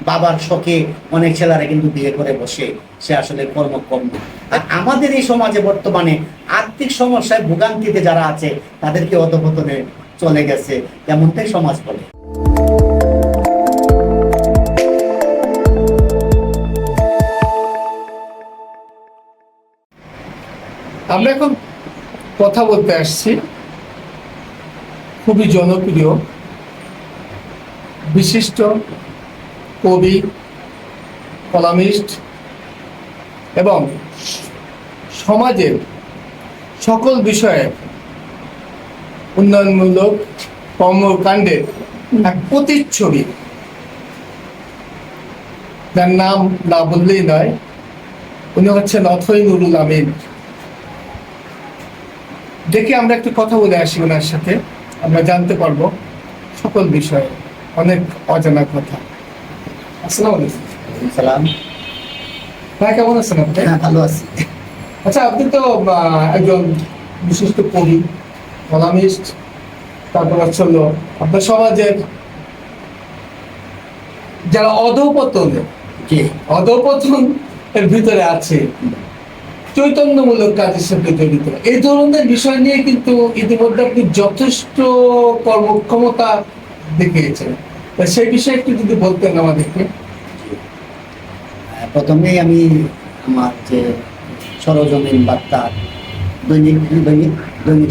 বাবার শখে অনেক ছেলেরা কিন্তু বিয়ে করে বসে, সে আসলে কর্মক্ষম না। আর আমাদের এই সমাজে বর্তমানে আর্থিক সমস্যায় ভোগান্তিতে যারা আছে তাদেরকে অধঃপতনে চলে গেছে, এমনটাই সমাজ বলে। আমরা এখন কথা বলতে আসছি খুবই জনপ্রিয় বিশিষ্ট কবি, কলামিস্ট এবং সমাজের সকল বিষয়ে উন্নয়নমূলক কর্মকাণ্ডের এক প্রতিচ্ছবি, যার নাম না বললেই নয়, উনি হচ্ছেন অথৈ নুরুল আমিন। দেখে আমরা একটু কথা বলে আসি ওনার সাথে, আমরা জানতে পারবো সকল বিষয়ে অনেক অজানা কথা। আসসালামু আলাইকুম। সালাম। ভাই কেমন আছেন আপনি? হ্যাঁ, ভালো আছি। আচ্ছা, আপনি তো একজন বিশিষ্ট কবি, কলামিস্ট, তারপর হচ্ছিল আপনার সমাজের যারা অধঃপতন এর ভিতরে আছে, চৈতন্যমূলক কাজের সাথে জড়িত, এই ধরনের বিষয় নিয়ে কিন্তু ইতিমধ্যে আপনি যথেষ্ট কর্মক্ষমতা দেখিয়েছেন। সেই বিষয়ে একটু যদি বলতেন আমাদেরকে। প্রথমেই আমি আমার যে সরজমিন বার্তা দৈনিক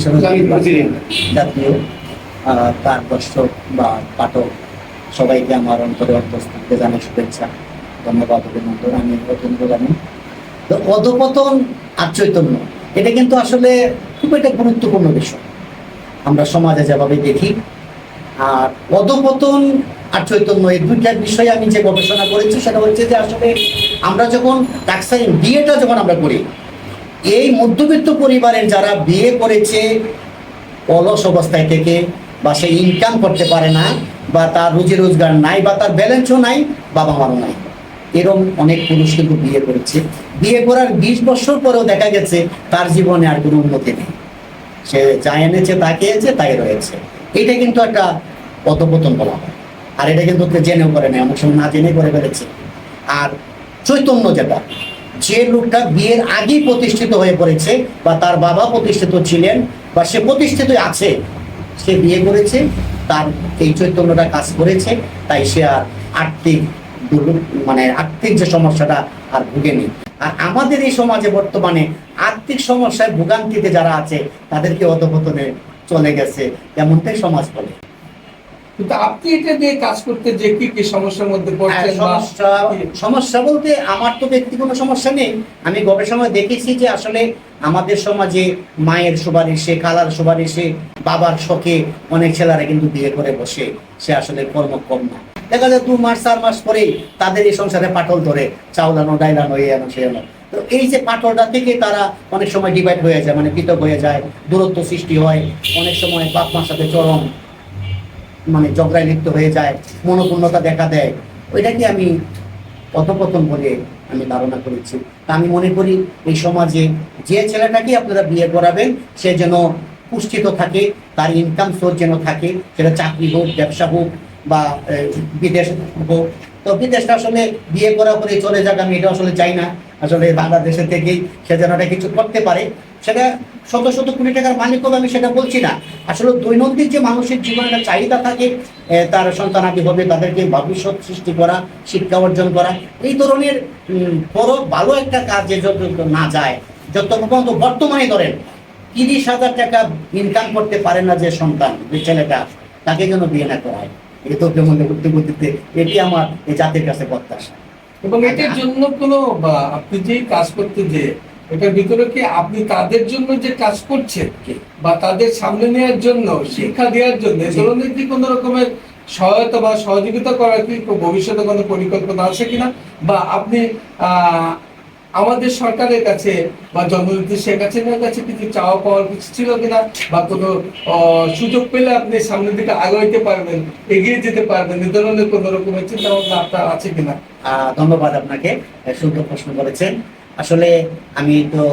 সরজমিন জাতীয় তার দর্শক বা পাঠক সবাইকে আমার অন্তরে অন্তঃস্থ জানাই শুভেচ্ছা, ধন্যবাদ, অভিনন্দন। আমি জানি তো অধঃপতন আর চৈতন্য, এটা কিন্তু আসলে খুব একটা গুরুত্বপূর্ণ বিষয় আমরা সমাজে যেভাবে দেখি। আর অধঃপতন আর চৈতন্য, এই দুইটার বিষয়ে আমি যে গবেষণা করেছি সেটা হচ্ছে যে আসলে আমরা যখন বিয়েটা যখন আমরা করি, এই মধ্যবিত্ত পরিবারের যারা বিয়ে করেছে অলস অবস্থায় থেকে, বা সে ইনকাম করতে পারে না, বা তার রুজি রোজগার নাই, বা তার ব্যালেন্সও নাই, বাবা মারও নাই, এরকম অনেক পুরুষ কিন্তু বিয়ে করেছে। বিয়ে করার 20 বছর পরেও দেখা গেছে তার জীবনে আর কোনো উন্নতি নেই, সে যা এনেছে তা খেয়েছে, তাই রয়েছে। এটা কিন্তু একটা অধঃপতন বলা হয়। আর এটা কিন্তু জেনেও করে নেই, অনেক সময় না জেনে করে ফেলেছে। আর চৈতন্য যেটা, যে লোকটা বিয়ের আগেই প্রতিষ্ঠিত হয়ে পড়েছে, বা তার বাবা প্রতিষ্ঠিত ছিলেন, বা সে প্রতিষ্ঠিত আছে, সে বিয়ে করেছে, তার এই চৈতন্যটা কাজ করেছে, তাই সে আর আর্থিক আর্থিক যে সমস্যাটা আর ভুগেনি। আর আমাদের এই সমাজে বর্তমানে আর্থিক সমস্যায় ভোগান্তিতে যারা আছে তাদেরকে অধঃপতনে চলে গেছে, এমনটাই সমাজ বলে। কিন্তু আপনি এটা দিয়ে কাজ করতে যে কি কি সমস্যার মধ্যে পড়ছেন? সমস্যা বলতে আমার তো ব্যক্তি কোনো সমস্যা নেই। আমি গবেষণায় দেখেছি যে আসলে আমাদের সমাজে মায়ের সুপারিশে, খালার সুপারিশে, বাবার শখে অনেক ছেলেরা কিন্তু বিয়ে করে বসে, সে আসলে কর্মক্ষম না। দেখা যায় 2 মাস 4 মাস পরেই তাদের এই সংসারে পাটল ধরে, চাউলানো ডাইলানো এই আনো সে আনো। তো এই যে পাটলটা থেকে তারা অনেক সময় ডিভাইড হয়ে যায়, পৃথক হয়ে যায়, দূরত্ব সৃষ্টি হয়, অনেক সময় বাপ মার সাথে চরম ঝগড়ায় লিপ্ত হয়ে যায়, মনোপূর্ণতা দেখা দেয়। ওইটাকে আমি অধঃপতন বলে আমি ধারণা করেছি। তা আমি মনে করি এই সমাজে যে ছেলেটাকে আপনারা বিয়ে করাবেন সে যেন পুষ্টিত থাকে, তার ইনকাম সোর্স যেন থাকে, সেটা চাকরি হোক, ব্যবসা হোক, বা বিদেশ হোক। তো বিদেশটা আসলে বিয়ে করার পরে চলে যাক, আমি এটা আসলে চাই না। আসলে বাংলাদেশের থেকেই সে যেন কিছু করতে পারে, সেটা শত শত কোটি টাকার মালিক হবে আমি সেটা বলছি না। আসলে দৈনন্দিন যে মানুষের জীবনে একটা চাহিদা থাকে, তার সন্তানাদি হবে, তাদেরকে ভবিষ্যৎ সৃষ্টি করা, শিক্ষা অর্জন করা, এই ধরনের বড় ভালো একটা কাজে যত না যায়, যত পর্যন্ত বর্তমানে ধরেন 30,000 টাকা ইনকাম করতে পারে না যে সন্তান, যে ছেলেটা, তাকে যেন বিয়ে না করা হয়। এই তো বুদ্ধিতে এটি আমার এই জাতির কাছে প্রত্যাশা। এবং এটার জন্য কোনো আপনি যে কাজ করতে যে এটার ভিতরে কি আপনি তাদের জন্য যে কাজ করছেন বা তাদের সামনে নেওয়ার জন্য, শিক্ষা দেওয়ার জন্য এ ধরনের কি কোনো রকমের সহায়তা বা সহযোগিতা করার কি ভবিষ্যতে কোনো পরিকল্পনা আছে কিনা? বা আপনি আমাদের সরকারের কাছে বা জননেত্রী শেখ হাসিনার কাছে কিছু চাওয়া পাওয়ার কিছু ছিল কিনা, বা কোনো সুযোগ পেলে আপনি সামনের দিকে আগাইতে পারবেন, এগিয়ে যেতে পারবেন, এ ধরনের কোনো রকমের চিন্তা ভাবনা আপনার আছে কিনা? ধন্যবাদ, আপনাকে সুন্দর প্রশ্ন করেছেন। আসলে আমি তো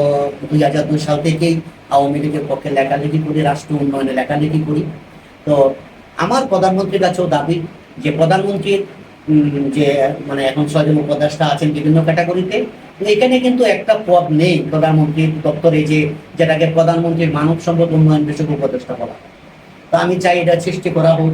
2002 সাল থেকেই আওয়ামী লীগের পক্ষে লেখালেখি করি, রাষ্ট্র উন্নয়নে লেখালেখি করি। তো আমার প্রধানমন্ত্রীর কাছেও দাবি যে প্রধানমন্ত্রীর যে মানে এখন 6 জন উপদেষ্টা আছেন বিভিন্ন ক্যাটাগরিতে। তো এখানে কিন্তু একটা পদ নেই প্রধানমন্ত্রীর দপ্তরে, যেটাকে প্রধানমন্ত্রীর মানব সম্পদ উন্নয়ন বিষয়ক উপদেষ্টা বলা হয়। তো আমি চাই এটা সৃষ্টি করা হোক,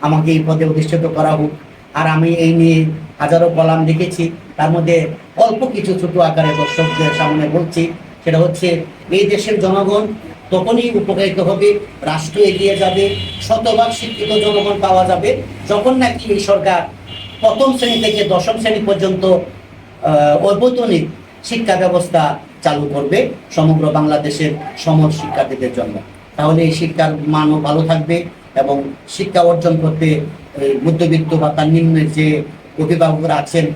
আমাকে এই পদে অধিষ্ঠিত করা হোক। আর আমি এই নিয়ে হাজারো কলাম লিখেছি, তার মধ্যে অল্প কিছু ছোট আকারে দর্শকদের সামনে বলছি। সেটা হচ্ছে, এই দেশের জনগণ তখনই উপকৃত হবে, রাষ্ট্র এগিয়ে যাবে, শতভাগ শিক্ষিত জনগণ পাওয়া যাবে, যখন নাকি এই সরকার প্রথম শ্রেণী থেকে দশম শ্রেণী পর্যন্ত অবৈতনিক শিক্ষা ব্যবস্থা চালু করবে সমগ্র বাংলাদেশের সমস্ত শিক্ষার্থীদের জন্য। তাহলে এই শিক্ষার মানও ভালো থাকবে এবং শিক্ষা অর্জন করতে মধ্যবিত্ত বা তার নিম্নের যে অভিভাবকরা আছেন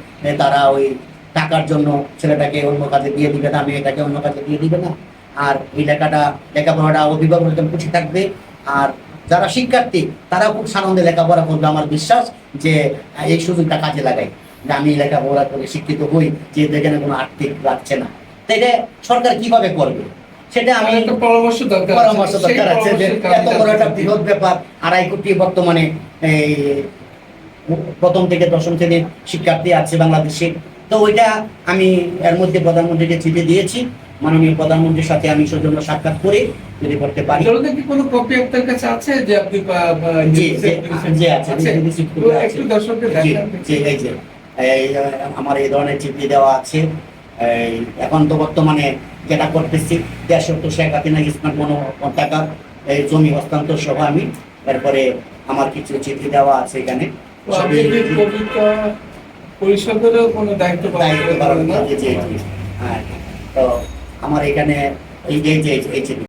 তারা ওই টাকার জন্য ছেলেটাকে অন্য কাজে দিয়ে দিবে না, মেয়েটাকে অন্য কাজে দিয়ে দিবে না। আর এই লেখাপড়াটা অভিভাবক একদম খুশি থাকবে। আর যারা শিক্ষার্থী তারাও খুব সানন্দে লেখাপড়া করবে। আমার বিশ্বাস যে এই সুযোগটা কাজে লাগাই, যে আমি লেখাপড়া করে শিক্ষিত হই, যে এখানে কোনো আর্থিক রাখছে না। তো এটা সরকার কিভাবে করবে সেটা আমি একটা পরামর্শ দরকার আছে যে এত বড় একটা বৃহৎ ব্যাপার, 2.5 কোটি বর্তমানে এই প্রথম থেকে দশম শ্রেণীর শিক্ষার্থী আছে বাংলাদেশে। তো ওইটা আমি এর মধ্যে প্রধানমন্ত্রীকে চিঠি দিয়েছি, মাননীয় প্রধানমন্ত্রীর সাথে আমি সৌজন্য সাক্ষাৎ করে যদি করতে পারি। কি কোনো কপি আপনার কাছে আছে যে আপনি জি আছে, একটু দর্শকদের দেখান। জি এই যে আমার এই ধরনের চিঠি দেওয়া আছে। এখন তো বর্তমানে যেটা করতেছি, দেশের তো শেখ হাসিনা স্মার্ট মনো টাকার এই জমি হস্তান্তর সহ আমি এরপরে আমার কিছু চিঠি দেওয়া আছে এখানে। পরিষদেরও কোনো দায়িত্ব পালন করে। হ্যাঁ, তো আমার এখানে এই যে এই চিঠি